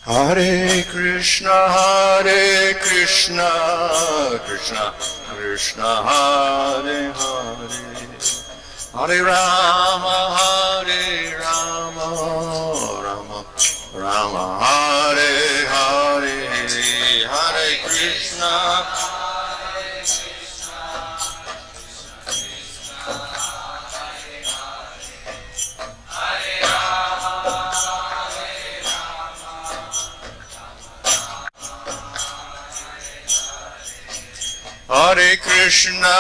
Hare Krishna, Krishna Krishna, Hare Hare, Hare Rama, Rama Rama, Hare Hare, Hare Krishna. Hare Krishna,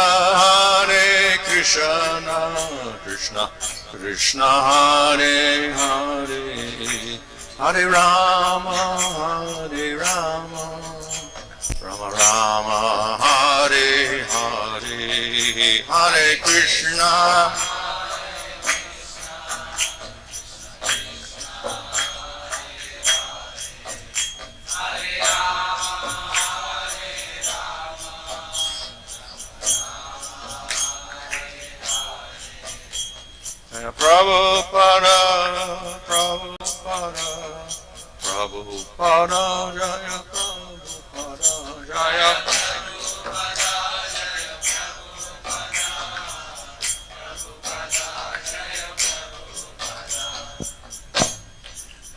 Krishna Krishna, Hare Hare, Hare Rama, Rama Rama, Hare Hare, Hare Krishna. Prabhupada, Jaya Prabhupada, Jaya.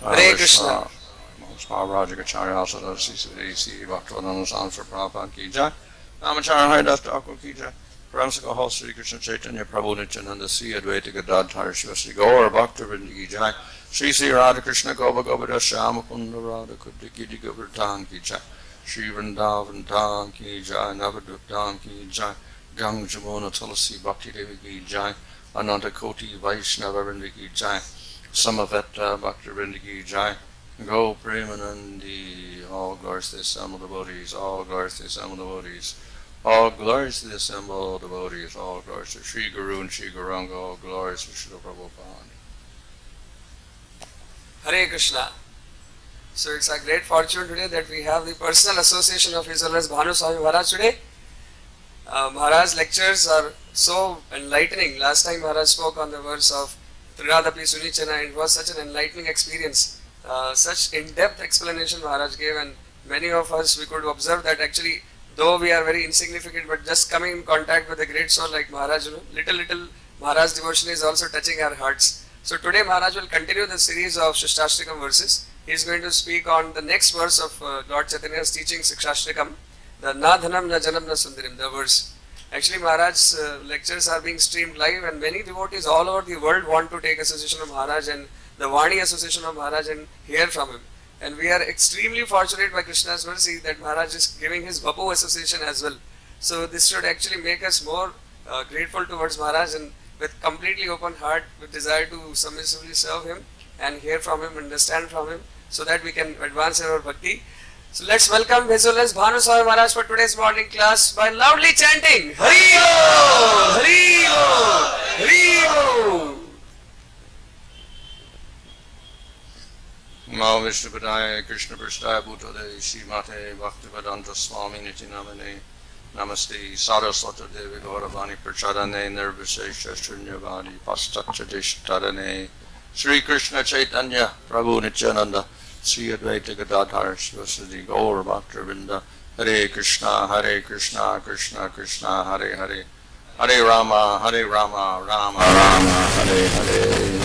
Hare Krishna. Maharajacharya Sadasi Sadesi Bhaktivedanta Swami Prabhupada Ki Jai. Namacharya Haridas Thakur Ki Jai. Ramsaka Hall Sri Krishna Chaitanya Prabhu Nityananda Sri Advaita Gadadhar Shiva Sri Gaur Bhaktivinoda Ki Jai. Shri Sri Radha Krishna Gopa Gopada Shyama Kunda Radha Kudya Giri Govardhan Ki Jai. Shri Vrindavan Dham Ki Jai. Navadvip Ki Jai. Gang Jamuna Tulasi Bhakti Devi Ki Jai. Ananta Koti Vaishnava Vrinda Ki Jai. Samaveta Bhakti Vrinda Ki Jai. Go Premanandi. All glories to the assembled devotees. All glories to the assembled devotees. All glories to the assembled devotees, all glories to Sri Guru and Sri Gauranga, all glories to Srila Prabhupada. Hare Krishna. So it's a great fortune today that we have the personal association of His Holiness Bhanu Swami Maharaj today. Maharaj's lectures are so enlightening. Last time Maharaj spoke on the verse of Trinadapi Suni Chennai. It was such an enlightening experience. Such in-depth explanation Maharaj gave, and many of us, we could observe that actually, though we are very insignificant, but just coming in contact with a great soul like Maharaj, little Maharaj devotion is also touching our hearts. So today Maharaj will continue the series of Shikshashtakam verses. He is going to speak on the next verse of Lord Chaitanya's teaching, Shikshashtakam, the Na Dhanam Na Janam Na Sundarim, the verse. Actually Maharaj's lectures are being streamed live, and many devotees all over the world want to take association of Maharaj and the Vani association of Maharaj and hear from him. And we are extremely fortunate by Krishna's mercy that Maharaj is giving his Bapu association as well. So this should actually make us more grateful towards Maharaj, and with completely open heart, with desire to submissively serve him and hear from him, understand from him, so that we can advance in our bhakti. So let's welcome His Holiness Bhanu Swami Maharaj for today's morning class by loudly chanting Hari Om! Hari Om! Hari Om! Namo Vishnupadaya Krishna Prasthaya Bhutale Srimate Bhaktivedanta Swami Niti Namane Namaste Saraswata Devi Gauravani Prachadane Nirvishesha Shunyavadi Paschatchadishtadane Sri Krishna Chaitanya Prabhu Nityananda Sri Advaita Gadadhar Shivasadi Gaur Bhaktivedanta Hare Krishna Krishna Krishna Hare Hare Hare Rama Rama Rama Hare Hare.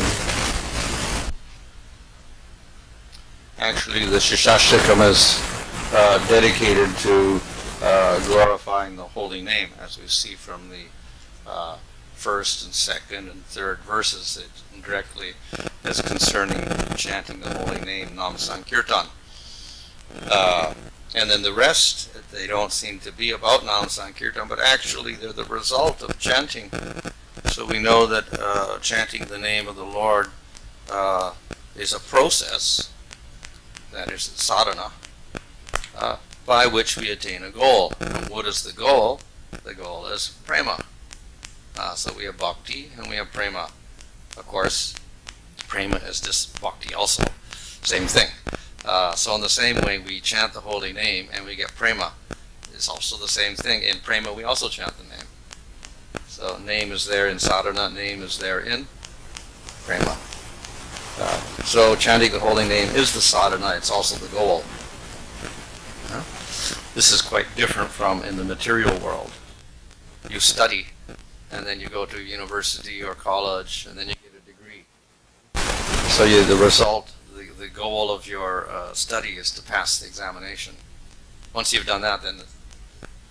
Actually, the Shikshashtakam is dedicated to glorifying the holy name, as we see from the first and second and third verses. It directly is concerning chanting the holy name, Nam Sankirtan. And then the rest, they don't seem to be about Nam Sankirtan, but actually they're the result of chanting. So we know that chanting the name of the Lord is a process, that is the sadhana, by which we attain a goal. And what is the goal? The goal is prema. So we have bhakti and we have prema. Of course, prema is just bhakti also. Same thing. So in the same way, we chant the holy name and we get prema. It's also the same thing. In prema, we also chant the name. So name is there in sadhana, name is there in prema. So chanting the holy name is the sadhana, it's also the goal. This is quite different from in the material world. You study, and then you go to university or college, and then you get a degree. So the result, the goal of your study is to pass the examination. Once you've done that, then the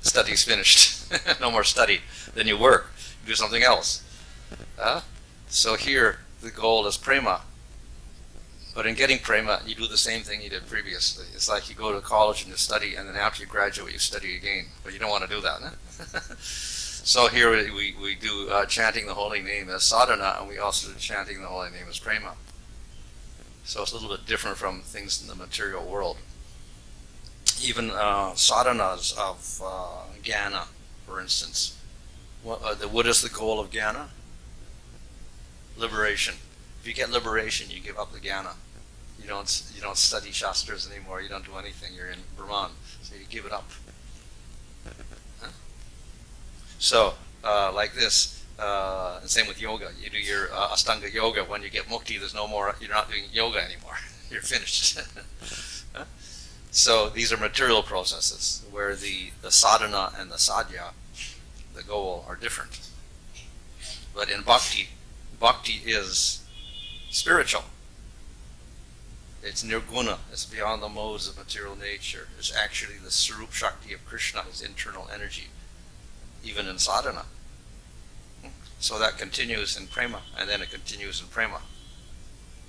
study's finished. No more study. Then you work, you do something else. So here, the goal is prema. But in getting prema, you do the same thing you did previously. It's like you go to college and you study, and then after you graduate, you study again. But you don't want to do that, huh? So here we do chanting the holy name as sadhana, and we also do chanting the holy name as prema. So it's a little bit different from things in the material world. Even sadhanas of jnana, for instance. What is the goal of jnana? Liberation. If you get liberation, you give up the jnana. You don't study shastras anymore. You don't do anything. You're in Brahman, so you give it up. Huh? So like this, and same with yoga. You do your Ashtanga yoga. When you get mukti, there's no more. You're not doing yoga anymore. You're finished. Huh? So these are material processes where the sadhana and the sadhya, the goal, are different. But in bhakti is spiritual. It's nirguna. It's beyond the modes of material nature. It's actually the Sarup Shakti of Krishna, his internal energy, even in sadhana. So that continues in prema, and then it continues in prema.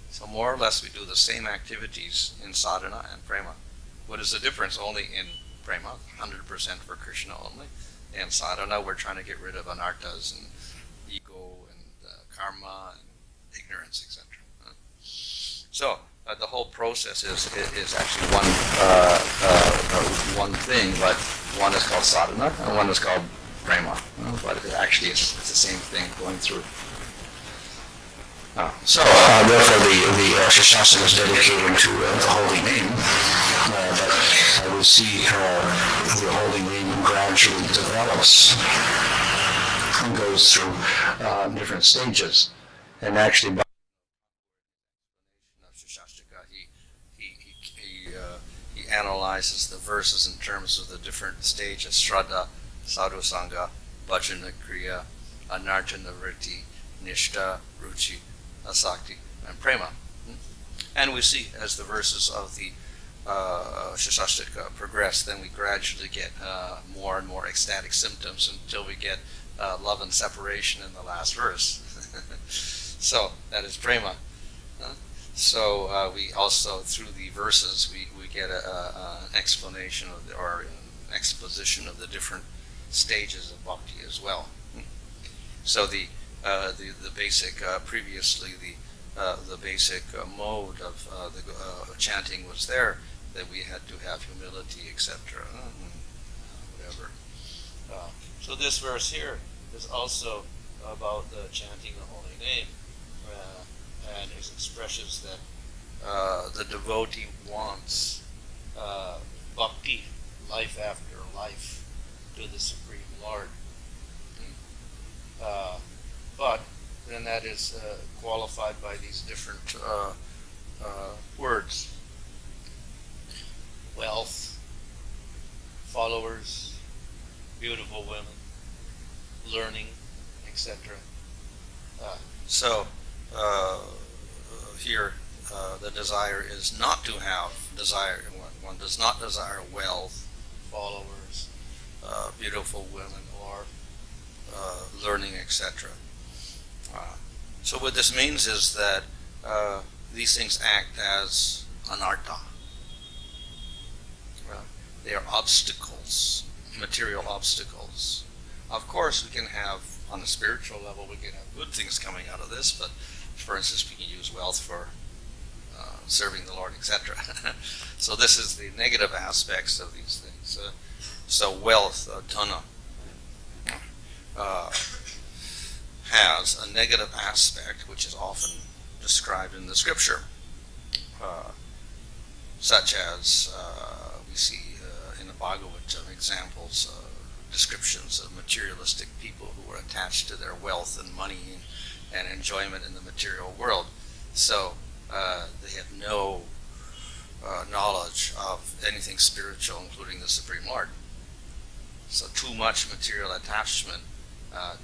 So more or less we do the same activities in sadhana and prema. What is the difference? Only in prema, 100% for Krishna only. In sadhana, we're trying to get rid of anarthas and ego and karma and ignorance, etc. So the whole process is actually one thing, but one is called sadhana and one is called prema. But it actually it's the same thing going through. Therefore, the Shastra is dedicated to the holy name. But we see how the holy name gradually develops and goes through different stages. And actually, he analyzes the verses in terms of the different stages: Shraddha, Sadhu Sangha, Bhajana Kriya, Anarjana Vritti, Nishta, Ruchi, Asakti, and Prema. And we see as the verses of the Shastastika progress, then we gradually get more and more ecstatic symptoms until we get love and separation in the last verse. So that is Prema. So we also, through the verses, we get an explanation of or an exposition of the different stages of bhakti as well. So the basic previously the basic mode of the chanting was there, that we had to have humility, etc. Whatever. So this verse here is also about the chanting the holy name, and it expresses that the devotee wants bhakti, life after life, to the Supreme Lord. But then that is qualified by these different words: wealth, followers, beautiful women, learning, etc. So here the desire is not to have desire. One does not desire wealth, followers, beautiful women, or learning, etc. So what this means is that these things act as anartha. They are obstacles, material obstacles. Of course, we can have, on a spiritual level, we can have good things coming out of this, but for instance, we can use wealth for serving the Lord, etc. So this is the negative aspects of these things. So wealth, dhana, has a negative aspect, which is often described in the scripture, such as we see in the Bhagavatam examples, descriptions of materialistic people who were attached to their wealth and money and enjoyment in the material world. So they have no knowledge of anything spiritual, including the Supreme Lord. So too much material attachment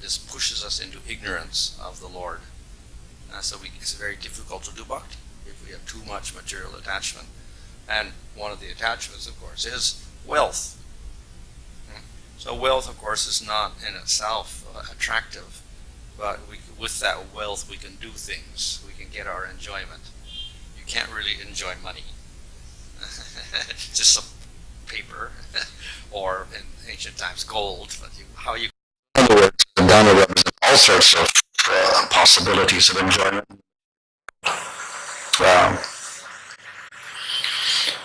just pushes us into ignorance of the Lord. So it's very difficult to do bhakti if we have too much material attachment. And one of the attachments, of course, is wealth. So wealth, of course, is not in itself attractive, but with that wealth we can do things. We can get our enjoyment. You can't really enjoy money. Just some paper, or in ancient times gold. But in other words, the dana represents all sorts of possibilities of enjoyment.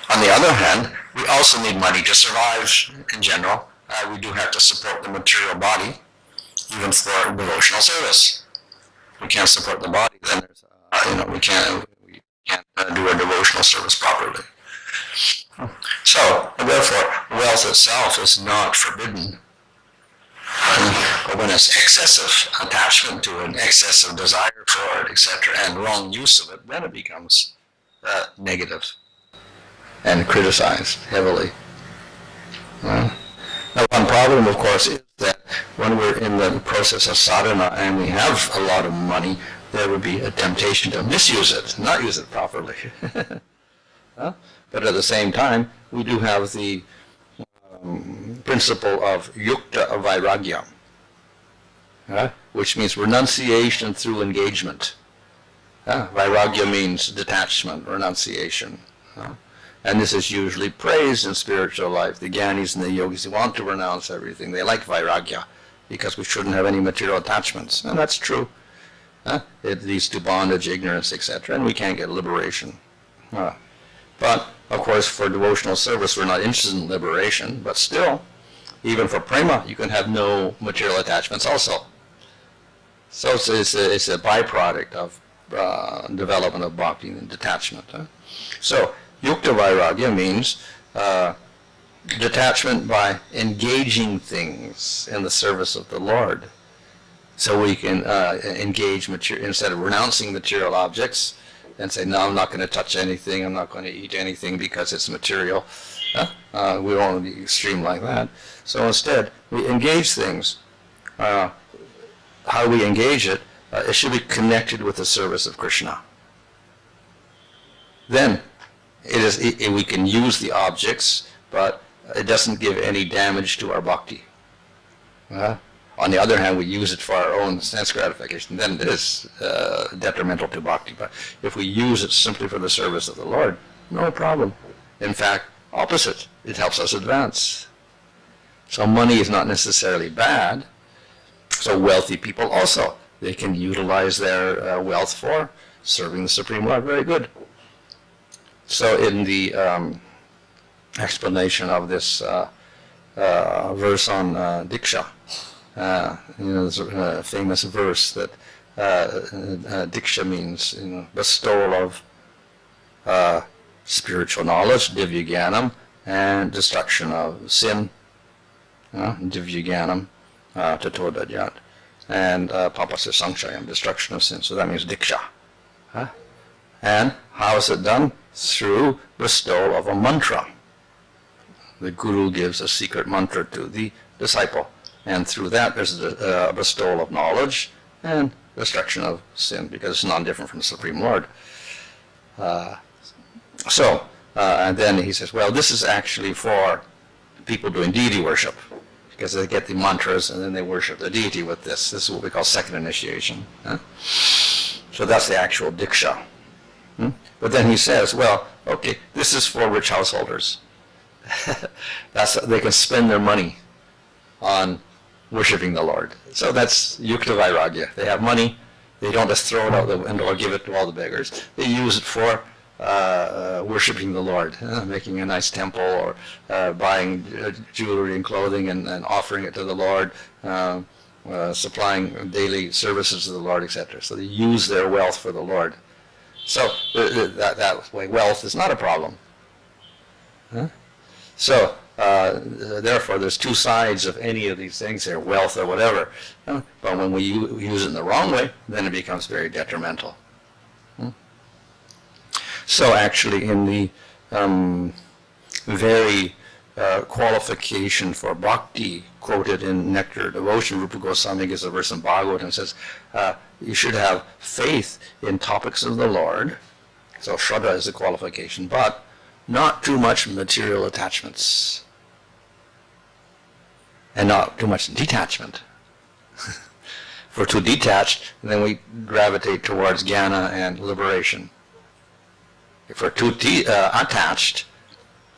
On the other hand, we also need money to survive in general. We do have to support the material body, even for devotional service. If we can't support the body, then we can't do a devotional service properly. So, therefore, wealth itself is not forbidden. But when it's excessive attachment to it, excessive desire for it, etc., and wrong use of it, then it becomes negative and criticized heavily. Now, one problem, of course, is that when we're in the process of sadhana and we have a lot of money, there would be a temptation to misuse it, not use it properly. But at the same time, we do have the principle of yukta vairagya, which means renunciation through engagement. Vairagya means detachment, renunciation. And this is usually praised in spiritual life. The Gyanis and the Yogis, they want to renounce everything. They like vairagya because we shouldn't have any material attachments. And that's true. It leads to bondage, ignorance, etc. And we can't get liberation. But, of course, for devotional service, we're not interested in liberation. But still, even for prema, you can have no material attachments also. So it's a byproduct of development of bhakti and detachment. So, yukta vairagya means detachment by engaging things in the service of the Lord. So we can engage instead of renouncing material objects and say, no, I'm not going to touch anything, I'm not going to eat anything because it's material. We don't want to be extreme like that. So instead, we engage things. How we engage it, it should be connected with the service of Krishna. Then we can use the objects, but it doesn't give any damage to our bhakti. On the other hand, we use it for our own sense gratification, then it is detrimental to bhakti. But if we use it simply for the service of the Lord, no problem. In fact, opposite, it helps us advance. So money is not necessarily bad. So wealthy people also, they can utilize their wealth for serving the Supreme Lord. Very good. So in the explanation of this verse on Diksha, there's a famous verse that Diksha means bestowal of spiritual knowledge, divya jnanam, and destruction of sin, divya jnanam, tato dadyat, and papasya sanshayam, destruction of sin. So that means Diksha. And how is it done? Through bestowal of a mantra. The guru gives a secret mantra to the disciple, and through that there's a bestowal of knowledge and destruction of sin, because it's non-different from the Supreme Lord. And then he says, well, this is actually for people doing deity worship, because they get the mantras and then they worship the deity with this. This is what we call second initiation. So that's the actual Diksha. But then he says, well, okay, this is for rich householders. They can spend their money on worshiping the Lord. So that's yukta vairagya. They have money, they don't just throw it out the window or give it to all the beggars. They use it for worshiping the Lord, making a nice temple, or buying jewelry and clothing and offering it to the Lord, supplying daily services to the Lord, etc. So they use their wealth for the Lord. So that way, wealth is not a problem. So therefore, there's two sides of any of these things here, wealth or whatever. But when we use it in the wrong way, then it becomes very detrimental. So actually in the very qualification for bhakti quoted in Nectar Devotion, Rupa Goswami gives a verse in Bhagavatam and says, you should have faith in topics of the Lord. So Shraddha is the qualification, but not too much material attachments. And not too much detachment. If we're too detached, then we gravitate towards jnana and liberation. If we're too attached,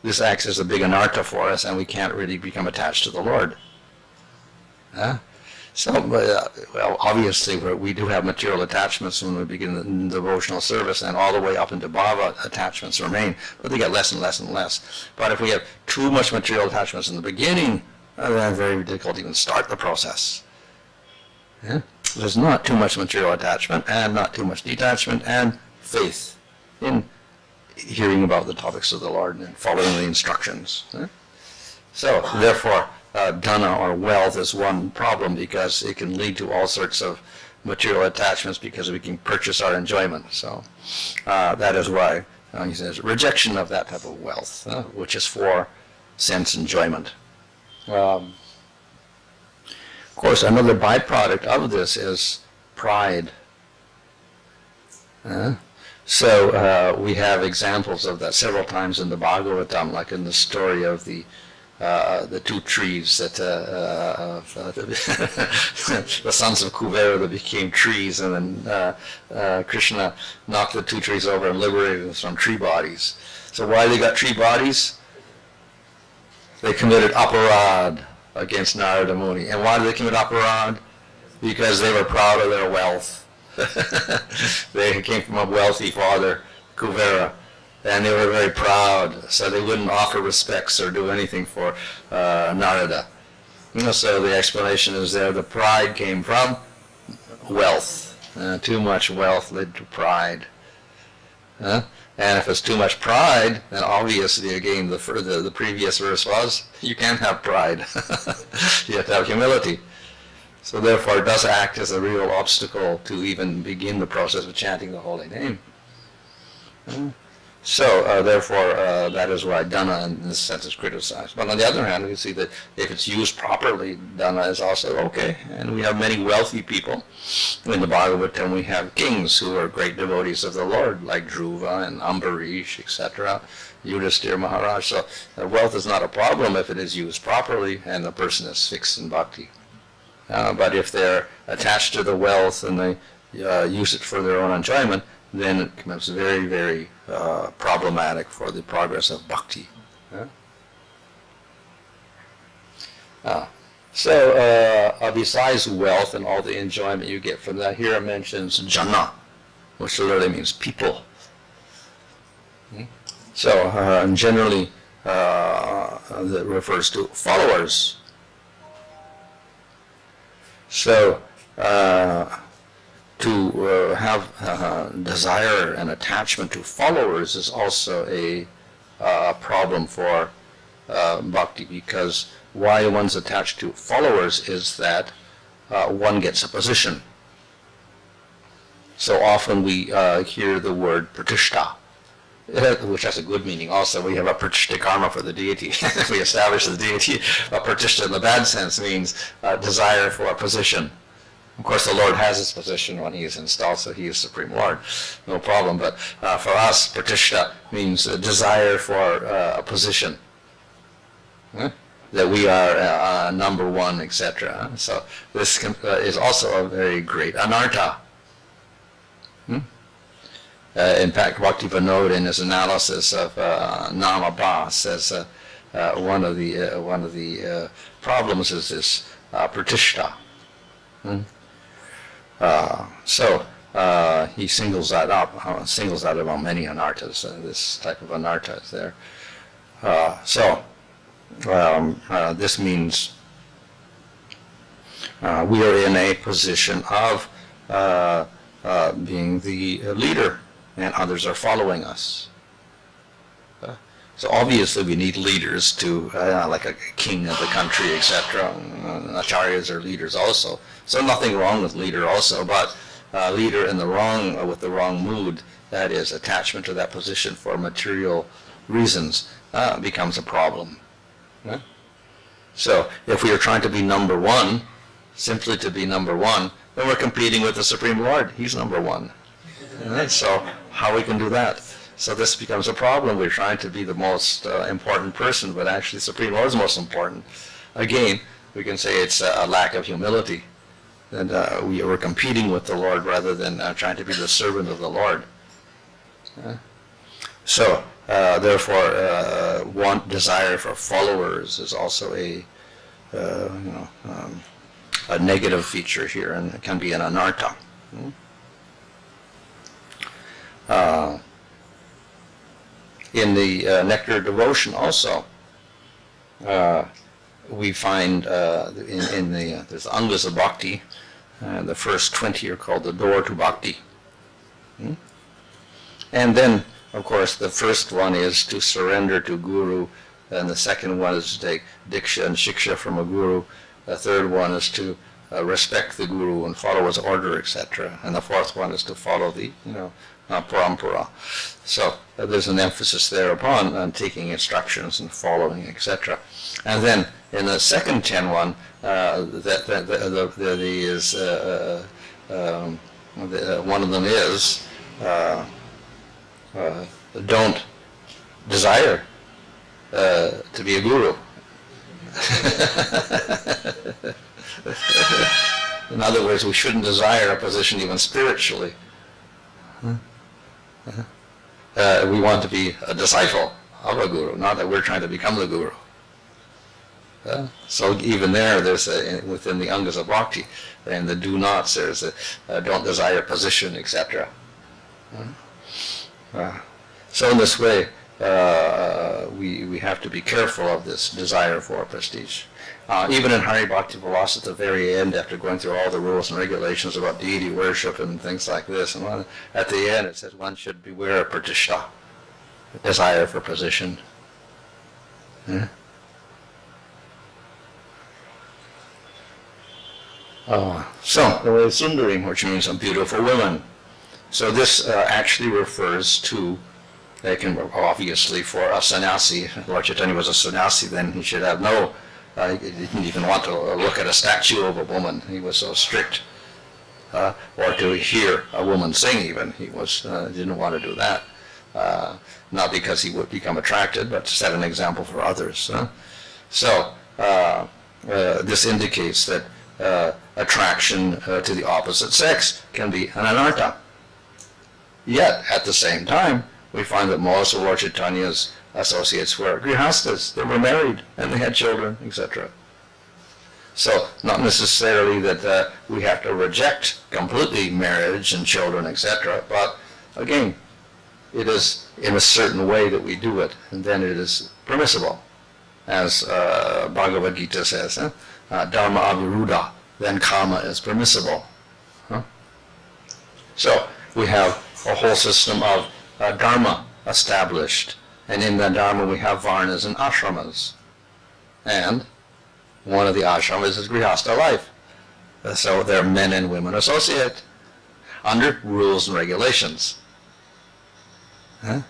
this acts as a big anartha for us, and we can't really become attached to the Lord. So, well, obviously, we do have material attachments when we begin the devotional service, and all the way up into bhava, attachments remain, but they get less and less and less. But if we have too much material attachments in the beginning, then it's very difficult to even start the process. There's not too much material attachment, and not too much detachment, and faith in hearing about the topics of the Lord and following the instructions. So, therefore, dhana or wealth is one problem because it can lead to all sorts of material attachments because we can purchase our enjoyment. So, that is why he says rejection of that type of wealth, which is for sense enjoyment. Of course, another byproduct of this is pride. So we have examples of that several times in the Bhagavatam, like in the story of the two trees that the sons of Kuvera that became trees, and then Krishna knocked the two trees over and liberated them from tree bodies. So why they got tree bodies? They committed aparad against Narada Muni. And why did they commit aparad? Because they were proud of their wealth. They came from a wealthy father, Kuvera, and they were very proud, so they wouldn't offer respects or do anything for Narada. So the explanation is there, the pride came from wealth. Too much wealth led to pride. And if it's too much pride, then obviously, again, the previous verse was, you can't have pride. You have to have humility. So therefore, it does act as a real obstacle to even begin the process of chanting the holy name. So therefore, that is why dana in this sense is criticized. But on the other hand, we see that if it's used properly, dana is also okay. And we have many wealthy people. In the Bhagavatam, we have kings who are great devotees of the Lord, like Dhruva and Ambarish, etc., Yudhisthira Maharaj. So wealth is not a problem if it is used properly and the person is fixed in bhakti. But if they're attached to the wealth and they use it for their own enjoyment, then it becomes very, very problematic for the progress of bhakti. So besides wealth and all the enjoyment you get from that, here it mentions jana, which literally means people. So generally that refers to followers. So to have desire and attachment to followers is also a problem for bhakti, because why one's attached to followers is that one gets a position. So often we hear the word pratishta, which has a good meaning also. We have a pratishta karma for the deity. We establish the deity. A pratishta in the bad sense means desire for a position. Of course, the Lord has his position when he is installed, so he is Supreme Lord. No problem. But for us, pratishta means a desire for a position. That we are number one, etc. So this is also a very great anartha. In fact, Bhakti Vinod, in his analysis of Namabha, says one of the problems is this pratishta. So he singles that out among many anarthas. This type of anartha is there. So this means we are in a position of being the leader, and others are following us. So obviously we need leaders to, like a king of the country, etc. Acharyas are leaders also. So nothing wrong with leader also, but leader in the wrong, with the wrong mood, that is attachment to that position for material reasons, becomes a problem. Yeah? So if we are trying to be number one, simply to be number one, then we're competing with the Supreme Lord. He's number one. Yeah? So how we can do that? So this becomes a problem. We're trying to be the most important person, but actually Supreme Lord is most important. Again, we can say it's a lack of humility. And we were competing with the Lord rather than trying to be the servant of the Lord. So, therefore, desire for followers is also a negative feature here, and it can be an anartha. In the Nectar Devotion also, we find there's the Angas of Bhakti. The first 20 are called the door to Bhakti. And then, of course, the first one is to surrender to Guru, and the second one is to take Diksha and Shiksha from a Guru. The third one is to respect the Guru and follow his order, etc. And the fourth one is to follow the, parampara. So there's an emphasis there upon taking instructions and following, etc. And then in the second 10 one, one of them is don't desire to be a guru. In other words, we shouldn't desire a position even spiritually. We want to be a disciple of a guru, not that we're trying to become the guru. So even there's within the Angas of Bhakti, and the do nots, there's don't desire position, etc. So in this way, we have to be careful of this desire for prestige. Even in Hari Bhakti Vilas at the very end, after going through all the rules and regulations about deity worship and things like this, and at the end it says one should beware of pratishtha, desire for position. So the word Sundari, which means a beautiful woman. So this actually refers to, obviously for a sannyasi, Lord Chaitanya was a sannyasi, then he should have he didn't even want to look at a statue of a woman. He was so strict. Or to hear a woman sing even. He didn't want to do that. Not because he would become attracted, but to set an example for others. So this indicates that attraction to the opposite sex can be an anartha. Yet, at the same time, we find that most of Lord Chaitanya's associates were grihastas. They were married and they had children, etc. So, not necessarily that we have to reject completely marriage and children, etc. But, again, it is in a certain way that we do it, and then it is permissible. As Bhagavad Gita says, dharma aviruddha, then kama is permissible. So, we have a whole system of dharma established, and in that dharma we have varnas and ashramas. And one of the ashramas is grihastha life. So there are men and women associate under rules and regulations. And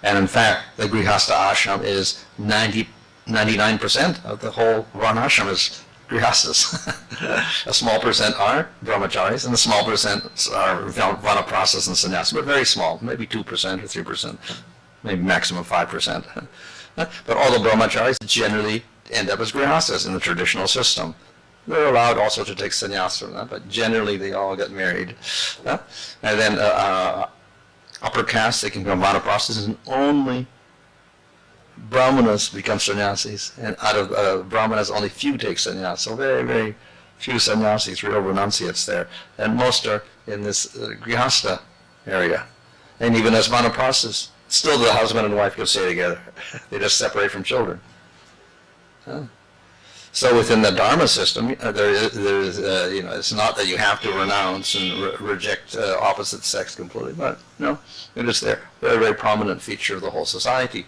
in fact, the grihastha ashram is 99% of the whole varnashram is grihastas. A small percent are brahmacharis, and a small percent are vanaprasthas and sannyasis, but very small, maybe 2% or 3%, maybe maximum 5%. But all the brahmacharis generally end up as grihastas in the traditional system. They're allowed also to take sannyas from that, but generally they all get married. And then upper caste, they can become vanaprasthas, and only brahmanas become sannyasis, and out of brahmanas only few take sannyas. So very, very few sannyasis, real renunciates there, and most are in this grihastha area. And even as vanaprasthas, still the husband and wife can stay together. They just separate from children. So within the dharma system, there's it's not that you have to renounce and reject opposite sex completely, but no, it is there. Very, very prominent feature of the whole society.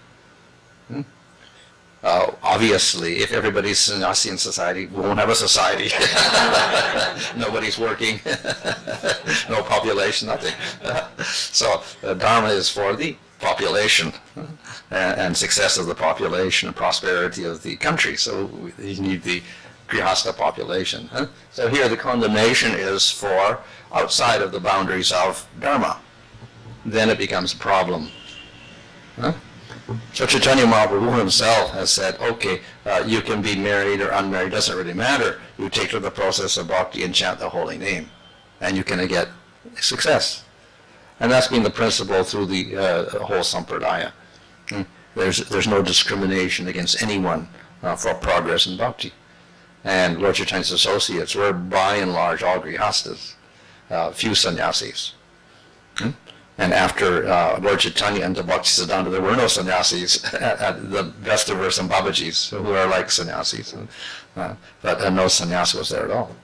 obviously, if everybody's sannyasi in society, we won't have a society. Nobody's working, no population, nothing. So Dharma is for the population and success of the population and prosperity of the country. So you need the grihastha population. So here the condemnation is for outside of the boundaries of Dharma. Then it becomes a problem. So Chaitanya Mahaprabhu himself has said, okay, you can be married or unmarried, doesn't really matter. You take to the process of bhakti and chant the holy name, and you can get success. And that's been the principle through the whole sampradaya. There's no discrimination against anyone for progress in bhakti. And Lord Chaitanya's associates were by and large all grihastas, few sannyasis. And after Lord Chaitanya and the Bhaktisiddhanta, there were no sannyasis. At the best there were some Babajis who are like sannyasis, but no sannyas was there at all.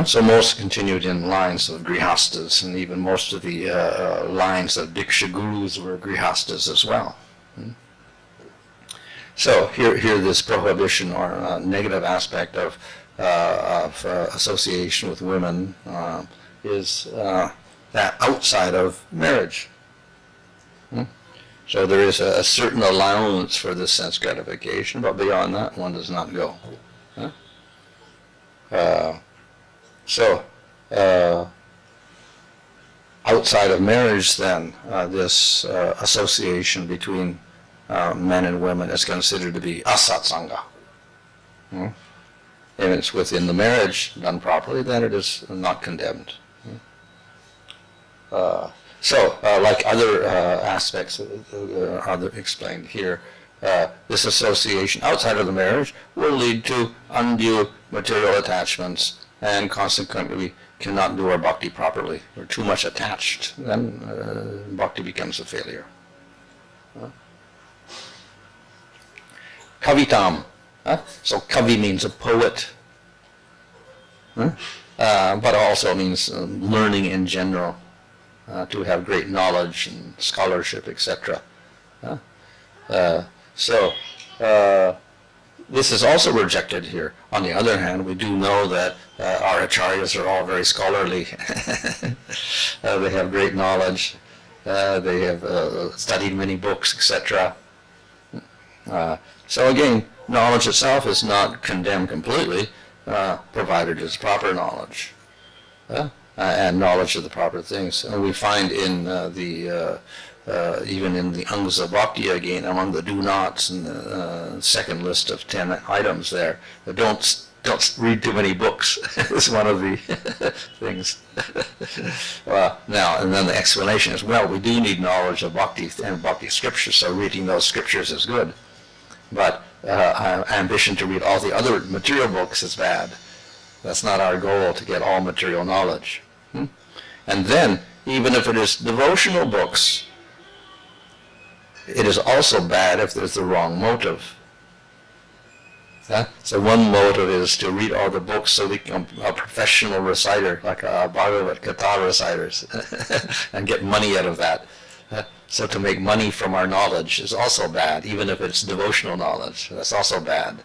So most continued in lines of grihastas, and even most of the lines of diksha gurus were grihastas as well. So here this prohibition or negative aspect of association with women is that outside of marriage. So there is a certain allowance for this sense gratification, but beyond that one does not go. So outside of marriage then, this association between men and women is considered to be asatsanga. If it's within the marriage done properly, then it is not condemned. Like other aspects other explained here, this association outside of the marriage will lead to undue material attachments, and consequently we cannot do our bhakti properly. We're too much attached, then bhakti becomes a failure. Kavitam. So kavi means a poet, but also means learning in general, to have great knowledge and scholarship, etc. This is also rejected here. On the other hand, we do know that our acharyas are all very scholarly. They have great knowledge. They have studied many books, etc. So again, knowledge itself is not condemned completely, provided it's proper knowledge, and knowledge of the proper things. And we find in even in the Angas of Bhakti again, among the do-nots in the second list of 10 items there, don't read too many books is one of the things. Now, and then the explanation is, well, we do need knowledge of Bhakti and Bhakti scriptures, so reading those scriptures is good. But ambition to read all the other material books is bad. That's not our goal, to get all material knowledge. And then, even if it is devotional books, it is also bad if there's the wrong motive. So one motive is to read all the books so we become a professional reciter, like a Bhagavad Gita reciters, and get money out of that. So to make money from our knowledge is also bad, even if it's devotional knowledge. That's also bad.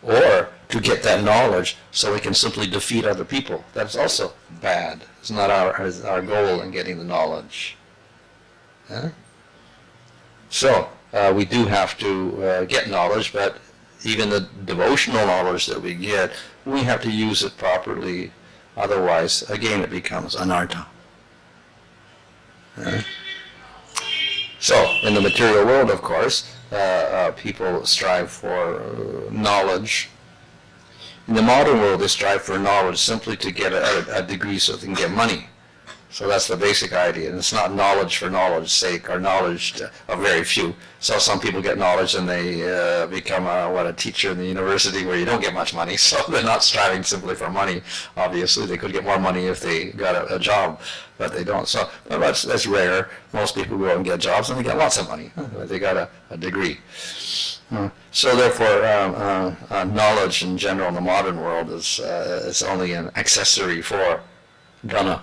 Or to get that knowledge so we can simply defeat other people. That's also bad. It's not our goal in getting the knowledge. So we do have to get knowledge, but even the devotional knowledge that we get, we have to use it properly. Otherwise, again, it becomes anartha. So, in the material world, of course, people strive for knowledge. In the modern world, they strive for knowledge simply to get a degree so they can get money. So that's the basic idea. And it's not knowledge for knowledge's sake, or knowledge of very few. So some people get knowledge and they become a teacher in the university where you don't get much money. So they're not striving simply for money. Obviously, they could get more money if they got a job, but they don't. So that's rare. Most people go and get jobs and they get lots of money. They got a degree. So therefore, knowledge in general in the modern world is only an accessory for dhana.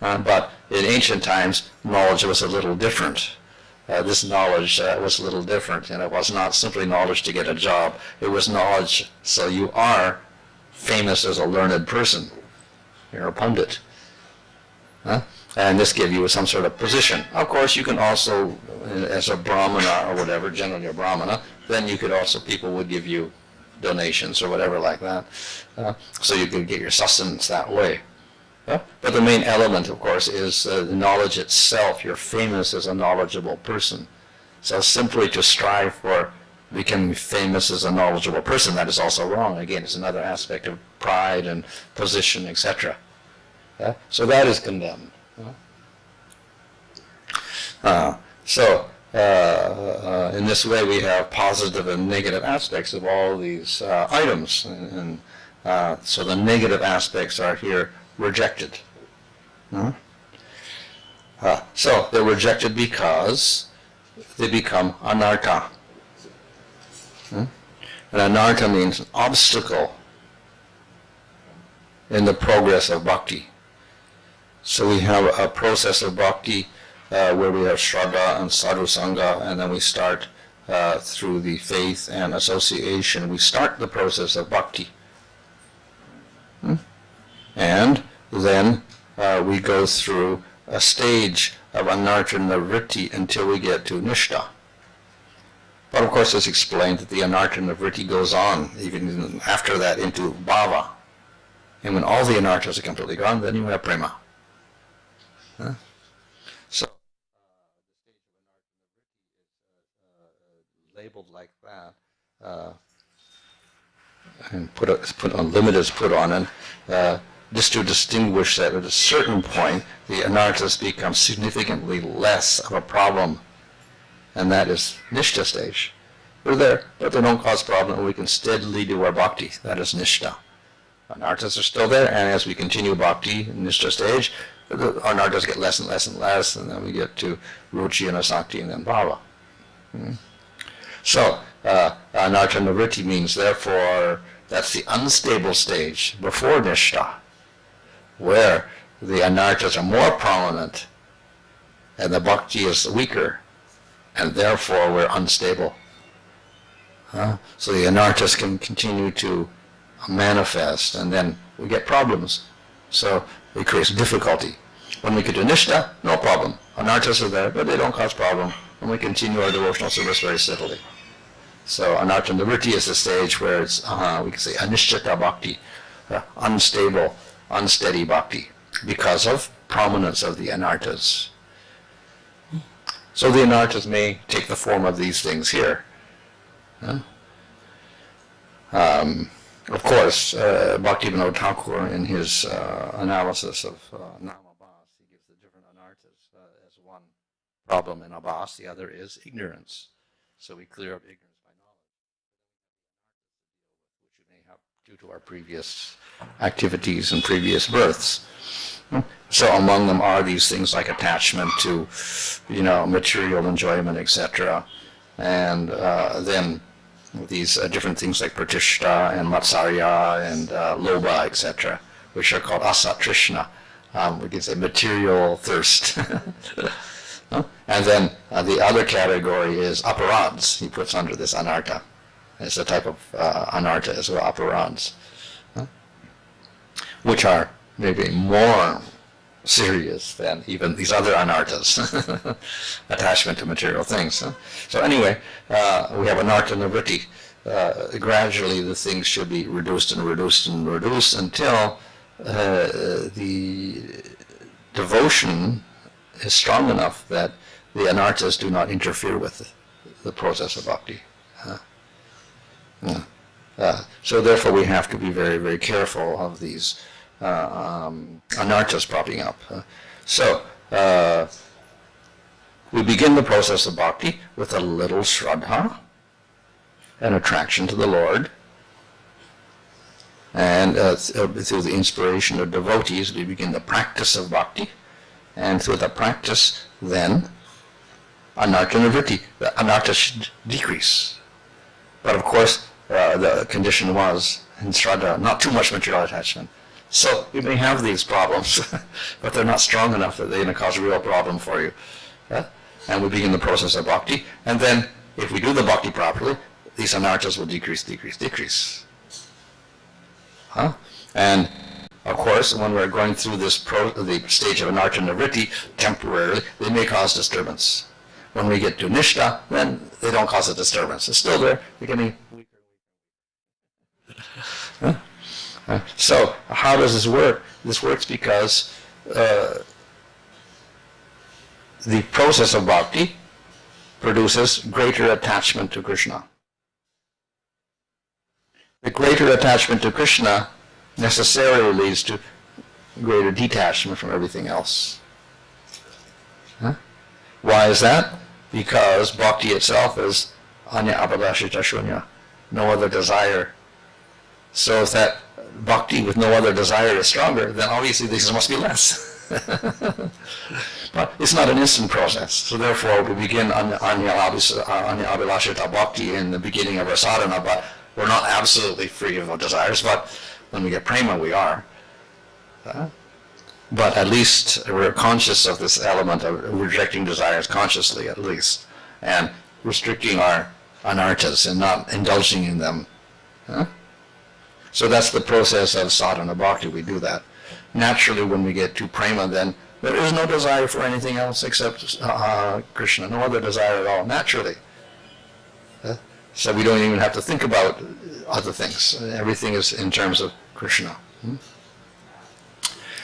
But in ancient times, knowledge was a little different. this knowledge was a little different, and it was not simply knowledge to get a job. It was knowledge so you are famous as a learned person. You're a pundit. Huh? And this gives you some sort of position. Of course, you can also, as a brahmana or whatever, generally a brahmana, then you could also, people would give you donations or whatever like that. So you could get your sustenance that way. But the main element, of course, is the knowledge itself. You're famous as a knowledgeable person. So simply to strive for becoming famous as a knowledgeable person, that is also wrong. Again, it's another aspect of pride and position, etc. So that is condemned. In this way, we have positive and negative aspects of all these items. And so the negative aspects are here rejected. So they're rejected because they become anartha. And anartha means an obstacle in the progress of bhakti. So we have a process of bhakti where we have shraddha and sadhu sangha, and then we start through the faith and association. We start the process of bhakti. And then we go through a stage of anartha nivritti until we get to nishtha. But of course it's explained that the anartha nivritti goes on even after that into bhava. And when all the anarthas are completely gone, then you have prema. So labeled like that, and a limit is put on it, just to distinguish that at a certain point the anarthas become significantly less of a problem, and that is nishtha stage. We're there, but they don't cause problem, and we can steadily do our bhakti. That is nishtha. Anarthas are still there, and as we continue bhakti in nishtha stage, the anarthas get less and less and less, and then we get to ruchi and asakti and then bhava. So, anartha nivritti means, therefore, that's the unstable stage before nishtha, where the anarthas are more prominent and the bhakti is weaker, and therefore we're unstable. So the anarthas can continue to manifest, and then we get problems. So it creates difficulty. When we get to nishtha, no problem. Anarthas are there, but they don't cause problem, and we continue our devotional service very steadily. So anartha nivritti is the stage where it's, we can say, anishtata bhakti, unstable, unsteady bhakti, because of prominence of the anarthas. So the anarthas may take the form of these things here. Of course, Bhaktivinoda Thakur, in his analysis of Namabhas, he gives the different anarthas as one problem in Abhas. The other is ignorance. So we clear up ignorance by knowledge, which we may have due to our previous activities and previous births. So among them are these things like attachment to, material enjoyment, etc. And then these different things like pratishta and matsarya and lobha, etc., which are called asatrishna. We can say material thirst. And then the other category is aparads. He puts under this anartha. It's a type of anartha as well, aparads, which are maybe more serious than even these other anarthas, attachment to material things. So anyway, we have anartha nivritti. Gradually the things should be reduced and reduced and reduced until the devotion is strong enough that the anarthas do not interfere with the process of bhakti. So therefore we have to be very, very careful of these anarthas popping up. So we begin the process of bhakti with a little shraddha, an attraction to the Lord, and through the inspiration of devotees we begin the practice of bhakti, and through the practice then anartha nivritti, the anarthas should decrease. But of course the condition was in shraddha not too much material attachment. So you may have these problems, but they're not strong enough that they're going to cause a real problem for you. and we begin the process of bhakti. And then, if we do the bhakti properly, these anarthas will decrease. And of course, when we're going through the stage of anartha nivritti, temporarily, they may cause disturbance. When we get to nishta, then they don't cause a disturbance. It's still there, they're getting weaker. So, how does this work? This works because the process of bhakti produces greater attachment to Krishna. The greater attachment to Krishna necessarily leads to greater detachment from everything else. Why is that? Because bhakti itself is anya abhidashita shunya, no other desire. So if that bhakti with no other desire is stronger, then obviously this must be less. But it's not an instant process. So therefore we begin anya abhidashita bhakti in the beginning of our sadhana, but we're not absolutely free of desires, but when we get prema, we are. But at least we're conscious of this element of rejecting desires consciously, at least, and restricting our anarthas and not indulging in them. So that's the process of sadhana bhakti. We do that. Naturally, when we get to prema, then there is no desire for anything else except Krishna, no other desire at all, naturally. So we don't even have to think about other things. Everything is in terms of Krishna.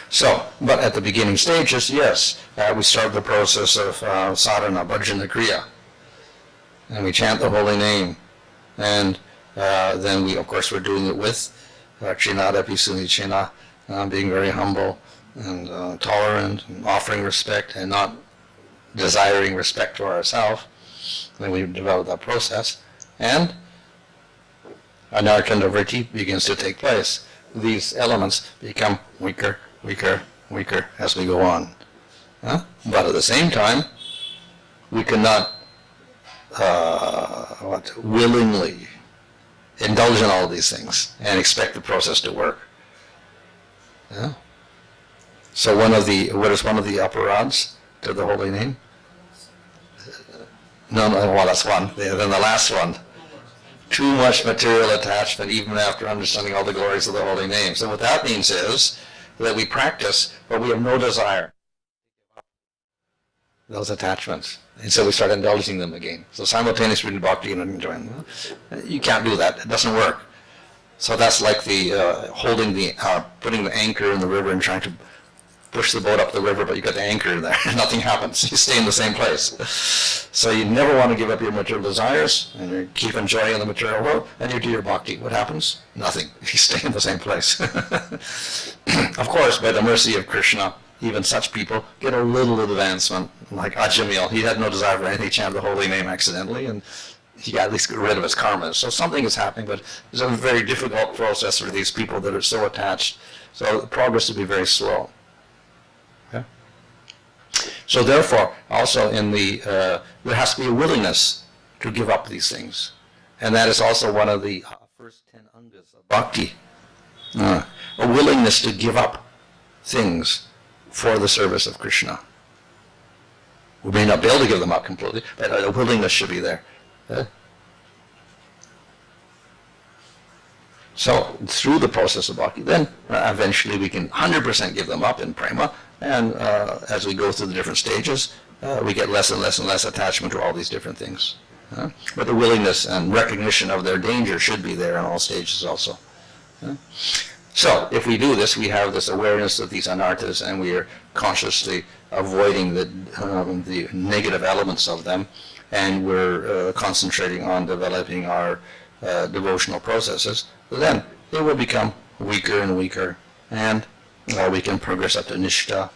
So, but at the beginning stages, yes, we start the process of sadhana, bhajana kriya, and we chant the holy name, and then we, of course, we're doing it with chinada pisuni chena, being very humble and tolerant, and offering respect, and not desiring respect for ourselves. Then we develop that process, and anartha nivritti begins to take place. These elements become weaker as we go on. But at the same time, we cannot willingly indulge in all these things and expect the process to work. So what is one of the aparadhs to the holy name? Well, that's one. Then the last one. Too much material attachment even after understanding all the glories of the holy name. So what that means is that we practice, but we have no desire. Those attachments. And so we start indulging them again. So simultaneously reading bhakti and enjoying them. You can't do that. It doesn't work. So that's like the putting the anchor in the river and trying to push the boat up the river, but you got the anchor in there. Nothing happens. You stay in the same place. So you never want to give up your material desires, and you keep enjoying the material world, and you do your bhakti. What happens? Nothing. You stay in the same place. Of course, by the mercy of Krishna, even such people get a little advancement, like Ajamil. He had no desire for anything. He chanted the holy name accidentally, and he got at least rid of his karmas. So something is happening, but it's a very difficult process for these people that are so attached. So the progress will be very slow. So therefore, also there has to be a willingness to give up these things. And that is also one of the first 10 angas of bhakti. A willingness to give up things for the service of Krishna. We may not be able to give them up completely, but a willingness should be there. So through the process of bhakti, then eventually we can 100% give them up in prema, and as we go through the different stages, we get less and less and less attachment to all these different things. But the willingness and recognition of their danger should be there in all stages also. So if we do this, we have this awareness of these anarthas, and we are consciously avoiding the negative elements of them, and we're concentrating on developing our devotional processes. Then they will become weaker and weaker, and we can progress up to nishta,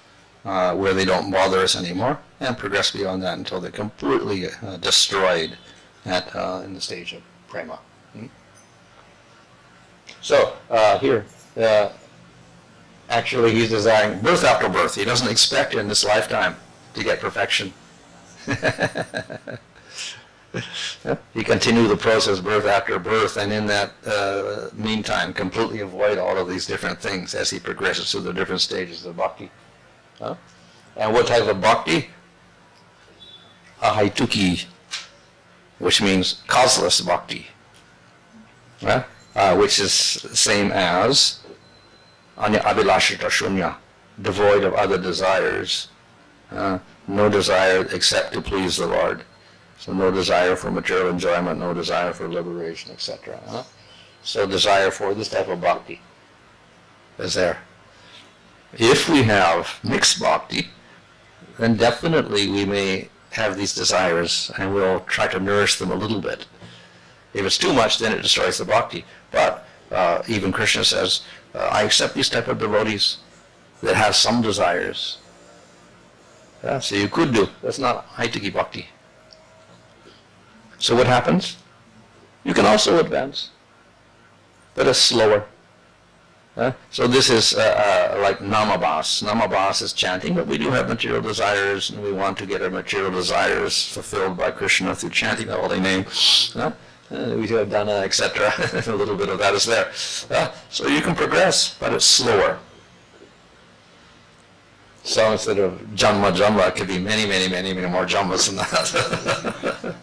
where they don't bother us anymore, and progress beyond that until they're completely destroyed in the stage of prema. So here, actually he's desiring birth after birth. He doesn't expect in this lifetime to get perfection. You continue the process birth after birth, and in that meantime completely avoid all of these different things as he progresses through the different stages of bhakti. And what type of bhakti? ahaituki, which means causeless bhakti, right? Which is the same as anya abhilashita shunya, devoid of other desires, no desire except to please the Lord. So no desire for material enjoyment, no desire for liberation, etc. So desire for this type of bhakti is there. If we have mixed bhakti, then definitely we may have these desires and we'll try to nourish them a little bit. If it's too much, then it destroys the bhakti. But even Krishna says, I accept these type of devotees that have some desires. So you could do. That's not haitaki bhakti. So what happens? You can also advance, but it's slower. So this is like namabas. Namabas is chanting, but we do have material desires, and we want to get our material desires fulfilled by Krishna through chanting the holy name. We do have dana, etc. A little bit of that is there. So you can progress, but it's slower. So instead of janma, it could be many more janmas than that.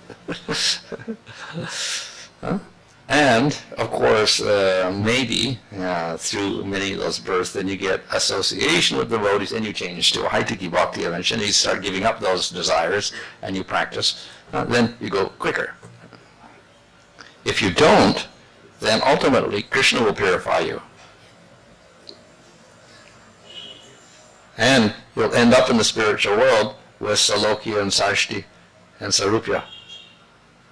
And, of course, maybe through many of those births, then you get association with devotees and you change to a haitaki bhakti eventually. You start giving up those desires and you practice. Then you go quicker. If you don't, then ultimately Krishna will purify you. And you'll end up in the spiritual world with Salokya and Sashti and Sarupya.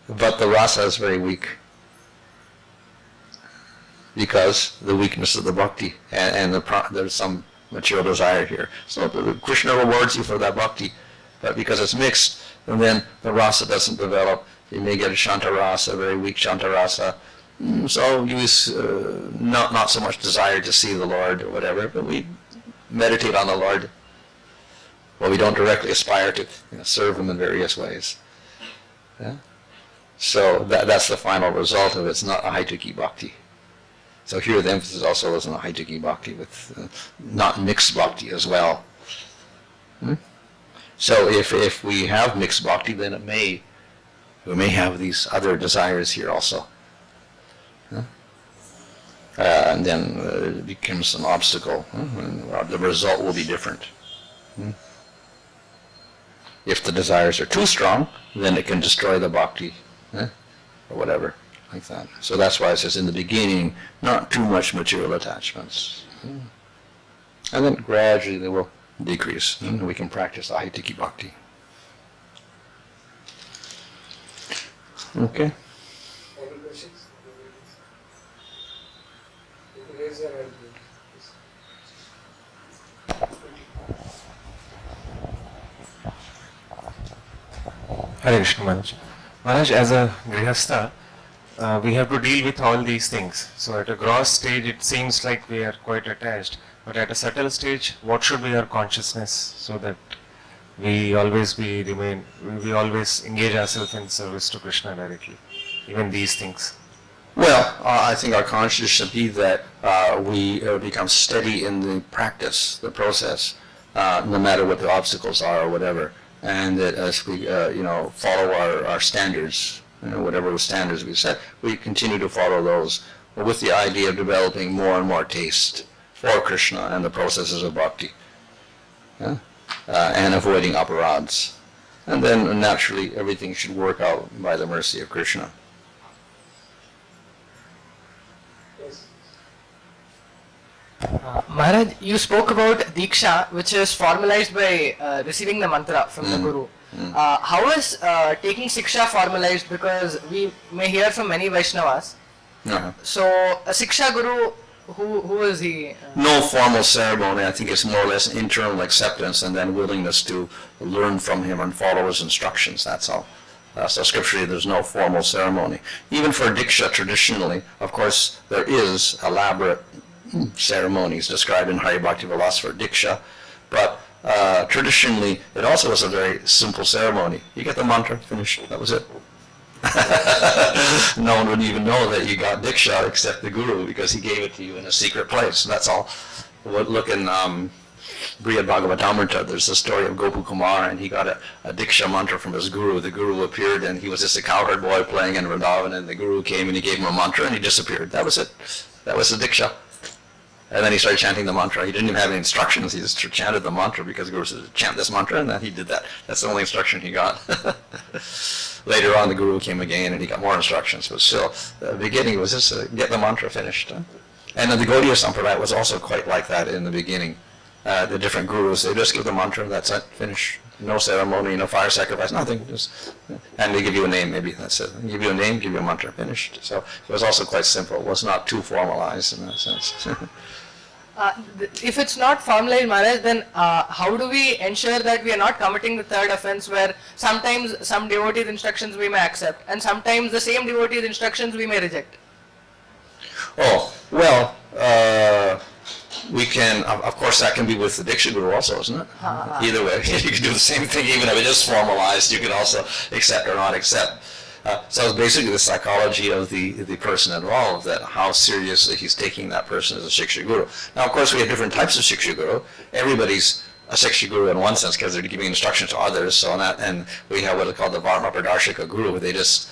But the rasa is very weak because the weakness of the bhakti and there's some material desire here. So Krishna rewards you for that bhakti, but because it's mixed, and then the rasa doesn't develop, you may get a shanta rasa, very weak shanta rasa. So you not so much desire to see the Lord or whatever, but we meditate on the Lord. Well, we don't directly aspire to serve Him in various ways. Yeah? So that's the final result of it. It's not a haitaki bhakti. So here the emphasis also is on a haitaki bhakti with not mixed bhakti as well. So if we have mixed bhakti, then we may have these other desires here also. And then it becomes an obstacle. And the result will be different. If the desires are too strong, then it can destroy the bhakti, or whatever, like that. So that's why it says in the beginning, not too much material attachments. And then gradually they will decrease, and we can practice haitaki bhakti. Okay. Any questions? You can raise your hand, please. Hare Krishna Maharaj. Maharaj, as a grihastha, we have to deal with all these things. So at a gross stage, it seems like we are quite attached. But at a subtle stage, what should be our consciousness so that we always engage ourselves in service to Krishna directly, even these things? Well, I think our consciousness should be that we become steady in the practice, the process, no matter what the obstacles are or whatever. And that as we, follow our standards, whatever the standards we set, we continue to follow those with the idea of developing more and more taste for Krishna and the processes of bhakti, and avoiding aparads. And then naturally everything should work out by the mercy of Krishna. Maharaj, you spoke about Diksha, which is formalized by receiving the mantra from the Guru. How is taking Siksha formalized? Because we may hear from many Vaishnavas. So, a Siksha Guru, who is he? No formal ceremony. I think it's more or less internal acceptance and then willingness to learn from him and follow his instructions. That's all. So scripturally, there's no formal ceremony. Even for Diksha, traditionally, of course, there is elaborate ceremonies described in Hari Bhakti Vilas for Diksha, but traditionally it also was a very simple ceremony. You get the mantra, finish, that was it. No one would even know that you got Diksha except the Guru because he gave it to you in a secret place. That's all. Look in Brihad Bhagavatamrita, there's the story of Gopu Kumar, and he got a Diksha mantra from his guru. The guru appeared, and he was just a cowherd boy playing in Vrindavan, and the guru came and he gave him a mantra, and he disappeared. That was it. That was the Diksha. And then he started chanting the mantra. He didn't even have any instructions. He just chanted the mantra because the guru said, chant this mantra, and then he did that. That's the only instruction he got. Later on, the guru came again, and he got more instructions. But still, the beginning was just get the mantra finished. And the Gaudiya Sampradaya was also quite like that in the beginning. The different gurus, they just give the mantra, that's it, finish. No ceremony, no fire sacrifice, nothing. Just, and they give you a name, maybe that's it. Give you a name, give you a mantra, finished. So it was also quite simple. It was not too formalized in that sense. If it's not formalized, Maharaj, then how do we ensure that we are not committing the third offense where sometimes some devotee's instructions we may accept and sometimes the same devotee's instructions we may reject? Oh, well, we can, of course that can be with the Diksha Guru also, isn't it? Either way, you can do the same thing even if it is formalized, you can also accept or not accept. So it's basically the psychology of the person involved, that how seriously he's taking that person as a Shiksha Guru. Now, of course, we have different types of Shiksha Guru. Everybody's a Shiksha Guru in one sense because they're giving instructions to others. So and we have what is called the Varma Pradarshika Guru, where they just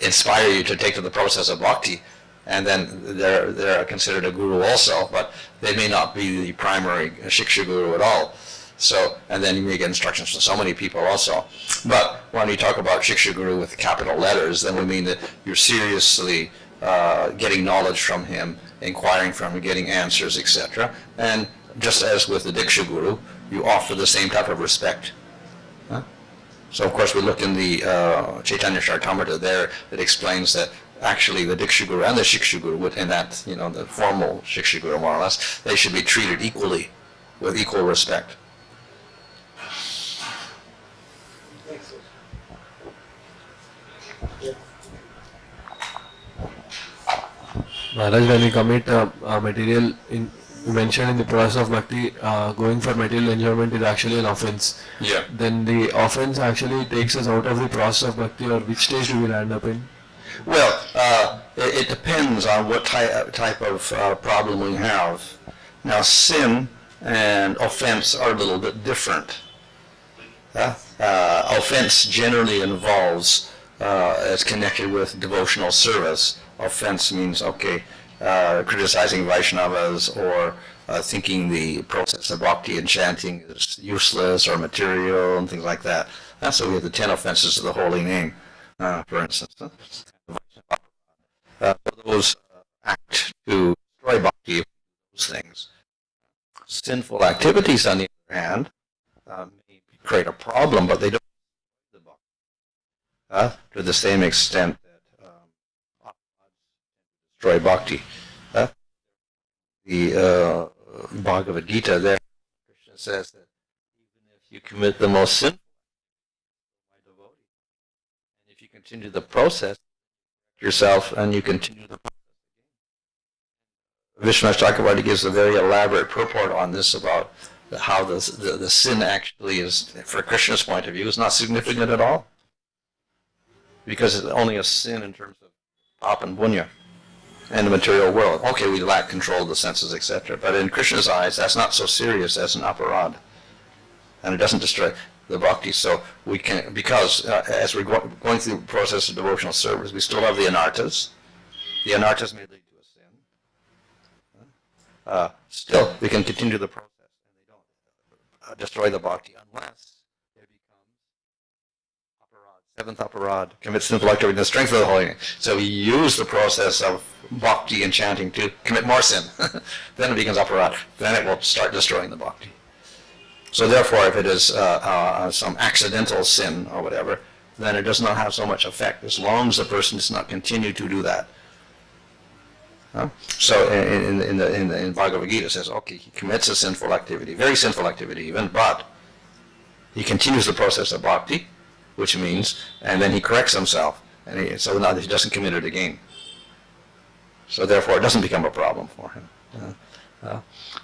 inspire you to take to the process of bhakti. And then they're considered a guru also, but they may not be the primary Shiksha Guru at all. So, and then you may get instructions from so many people also. But when we talk about Shiksha Guru with capital letters, then we mean that you're seriously getting knowledge from him, inquiring from him, getting answers, etc. And just as with the Diksha Guru, you offer the same type of respect. So of course we look in the Chaitanya Charitamrita there, it explains that actually the Diksha Guru and the Shiksha Guru, within that, the formal Shiksha Guru more or less, they should be treated equally, with equal respect. Maharaj, when we commit material, you mentioned in the process of bhakti, going for material enjoyment is actually an offense. Yeah. Then the offense actually takes us out of the process of bhakti, or which stage do we land up in? Well, it depends on what type of problem we have. Now, sin and offense are a little bit different. Offense generally involves, it's connected with devotional service. Offense means, criticizing Vaishnavas or thinking the process of bhakti and chanting is useless or material and things like that. So we have the 10 offenses of the holy name, for instance. Those act to destroy bhakti, those things. Sinful activities, on the other hand, may create a problem, but they don't to the same extent that destroy bhakti. The Bhagavad Gita there, Krishna says that even if you commit the most sinful my devotee, and if you continue the process yourself and you continue the process again. Vishwanath Chakravarti gives a very elaborate purport on this about how the sin actually is, for Krishna's point of view, is not significant at all. Because it's only a sin in terms of pap and punya in the material world. Okay, we lack control of the senses, etc. But in Krishna's eyes, that's not so serious as an aparad. And it doesn't destroy the bhakti. So we can, because as we're going through the process of devotional service, we still have the anarthas. The anarthas may lead to a sin. Still, we can continue the process, and they don't destroy the bhakti unless there becomes aparad, seventh aparad, commit sinful activity in the strength of the holy name. So we use the process of bhakti and chanting to commit more sin. Then it becomes aparad. Then it will start destroying the bhakti. So therefore, if it is some accidental sin or whatever, then it does not have so much effect as long as the person does not continue to do that. So in Bhagavad Gita it says, okay, he commits a sinful activity, very sinful activity even, but he continues the process of bhakti, which means, and then he corrects himself, and so now he doesn't commit it again. So therefore, it doesn't become a problem for him.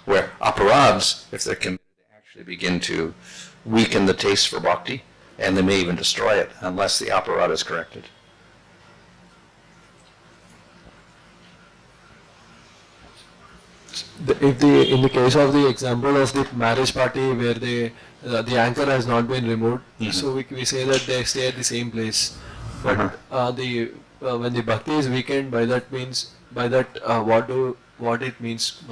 Where aparads, if they're committed, they actually begin to weaken the taste for bhakti, and they may even destroy it unless the aparad is corrected. in the case of the example of the marriage party where the anchor has not been removed, so we say that they stay at the same place. But when the bhakti is weakened, what it means?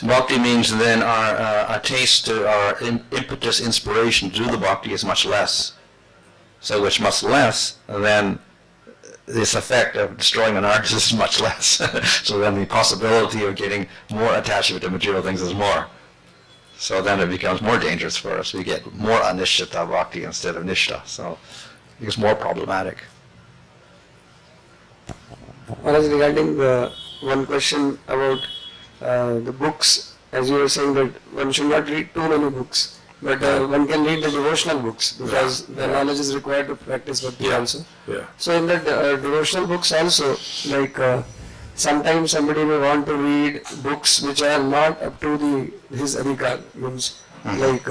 Bhakti means then our taste, our impetus, inspiration to do the bhakti is much less. So it's much less, then this effect of destroying an artist is much less. So then the possibility of getting more attachment to material things is more. So then it becomes more dangerous for us. We get more anishtata bhakti instead of nishta. So it becomes more problematic. Whereas regarding one question about the books, as you were saying that one should not read too many books, but one can read the devotional books because the knowledge is required to practice bhakti also. Yeah. So in the devotional books also, like sometimes somebody may want to read books which are not up to his adhikar, means like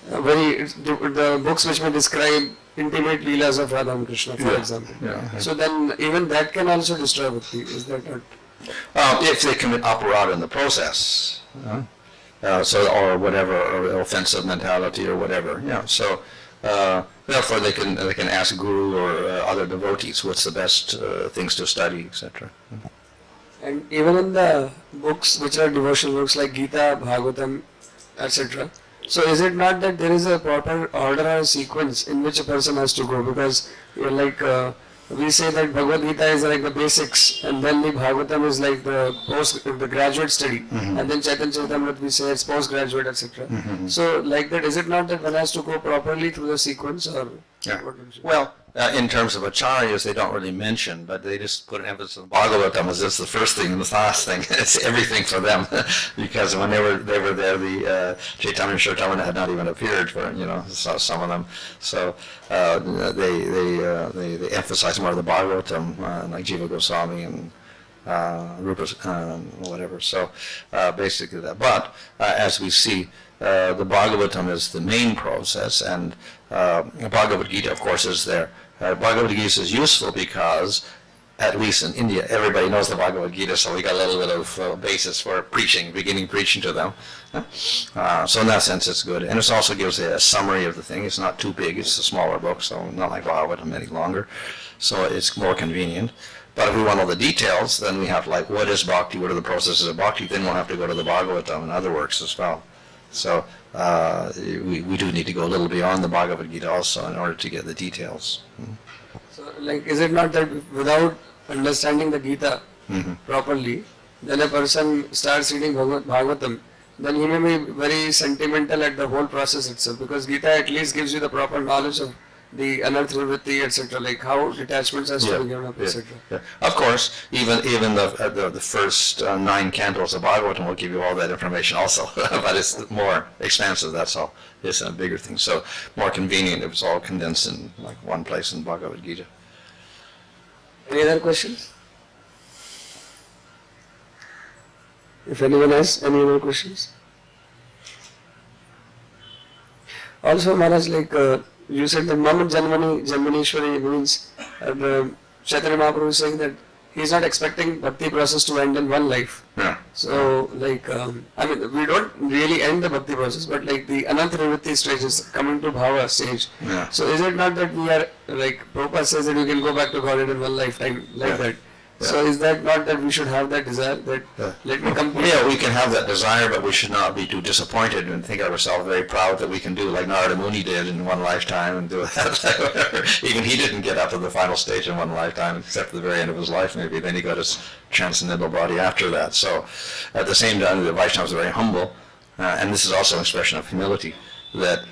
the books which may describe intimate leelas of Radha and Krishna, for example. Yeah. So then even that can also destroy bhakti, is that not? If they commit aparadha in the process, or whatever, or offensive mentality or whatever, So therefore, they can ask guru or other devotees what's the best things to study, etc. And even in the books which are devotional books like Gita, Bhagavatam, etc. So is it not that there is a proper order or sequence in which a person has to go? Because we say that Bhagavad Gita is like the basics, and then the Bhagavatam is like the graduate study, and then Chaitanya Charitamrita we say it's postgraduate, etc. So like that, is it not that one has to go properly through the sequence, or what would you say? Well, in terms of acharyas, they don't really mention, but they just put an emphasis on Bhagavatam as it's the first thing and the last thing. It's everything for them, because when they were there, the Chaitanya and Charitamrita had not even appeared for some of them. So they emphasize more of the Bhagavatam, like Jiva Goswami and Rupa, whatever. So basically that. But as we see, the Bhagavatam is the main process, and Bhagavad Gita, of course, is there. Bhagavad Gita is useful because, at least in India, everybody knows the Bhagavad Gita, so we got a little bit of basis for beginning preaching to them. So in that sense, it's good. And it also gives a summary of the thing. It's not too big. It's a smaller book, so not like Bhagavatam any longer. So it's more convenient. But if we want all the details, then we have what is bhakti, what are the processes of bhakti, then we'll have to go to the Bhagavatam and other works as well. So we do need to go a little beyond the Bhagavad Gita also in order to get the details. So is it not that without understanding the Gita properly, then a person starts reading Bhagavatam, then he may be very sentimental at the whole process itself, because Gita at least gives you the proper knowledge of the anartha nivritti, etc., like how detachments are to be given up, etc. Yeah. Of course, even the first 9 cantos of Bhagavatam will give you all that information also, but it's more expansive, that's all. It's a bigger thing, so more convenient if it's all condensed in one place in Bhagavad Gita. Any other questions? If anyone has any other questions? Also, Maharaj, you said that Mama Janmaneshwari means Chaitanya Mahaprabhu is saying that he is not expecting bhakti process to end in one life. Yeah. So, we don't really end the bhakti process, but the anartha nivritti stage is coming to bhava stage. Yeah. So, is it not that we are, Prabhupada says that you can go back to Godhead in one lifetime, that? Yeah. So, is that not that we should have that desire that let me complete? Yeah, we can have that desire, but we should not be too disappointed and think of ourselves very proud that we can do like Narada Muni did in one lifetime and do that. Even he didn't get up to the final stage in one lifetime, except for the very end of his life maybe. Then he got his transcendental body after that. So at the same time, the Vaishnavas are very humble, and this is also an expression of humility, that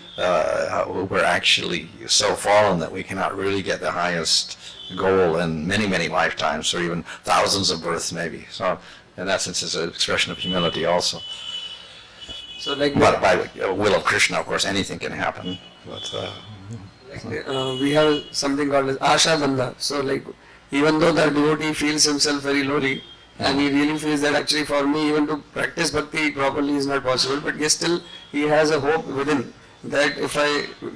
we're actually so fallen that we cannot really get the highest goal in many, many lifetimes, or even thousands of births maybe. So in that sense, it's an expression of humility also. So but by the will of Krishna, of course, anything can happen. But we have something called as Asha Bandha. So even though the devotee feels himself very lowly, and he really feels that actually for me even to practice bhakti properly is not possible, but yet still he has a hope within that if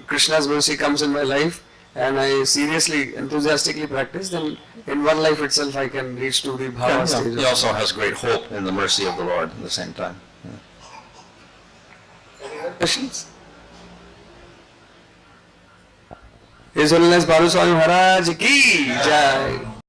Krishna's mercy comes in my life, and I seriously, enthusiastically practice, then in one life itself I can reach to the bhava stage. He also has great hope in the mercy of the Lord at the same time. Questions? His Holiness Bhanu Swami Maharaj ki jai.